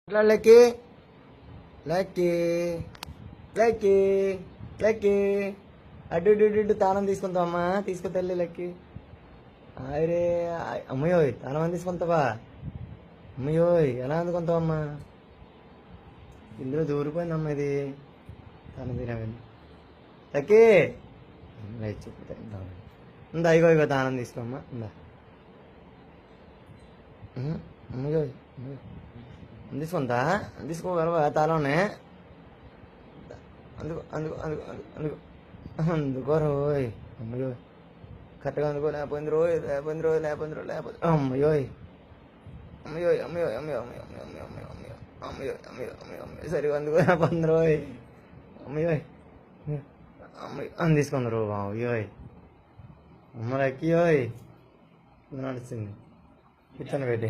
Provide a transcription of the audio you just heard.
lucky lucky lucky lucky అడ్డు తాళం తీసుకుంటావమ్మా తీసుకో తల్లి లక్కీ అరే అమ్మయోయ్ తాళం తీసుకుంటావా అమ్మయోయ్ ఎలా అందుకుంటావమ్మా ఇందులో దూరిపోయిందమ్మా ఇది తాళం తినవండి లక్కీ చెప్తా ఉందా ఇగో ఇగో తాళం తీసుకోమ్మా ఉందా అమ్మయోయ్ తీసుకుంటా తీసుకోగలవా తాళంనే అందుకో అందుకో అందుకో అందుకో అందుకో రోయ్ అమ్మయో కరెక్ట్గా అందుకో లేకపోయింది రోజు లేకపోయింది రోజు లేకపోయింది రోజు లేకపోతే అమ్మయోయ్ అమ్మయోయ్ అమ్మయో అమ్మయో అమ్మయో అమ్మయో అమ్మయో అమ్మయో అమ్మయో అమ్మయో అమ్మయో అమ్మయో సరిగా అందుకో లేకపోయింది రోయ్ అమ్మయోయ్ అమ్మయో అని తీసుకుంది రో అయ్యోయ్ అమ్మ లక్కీయోయ్ నడుస్తుంది కూర్చొని పెట్టి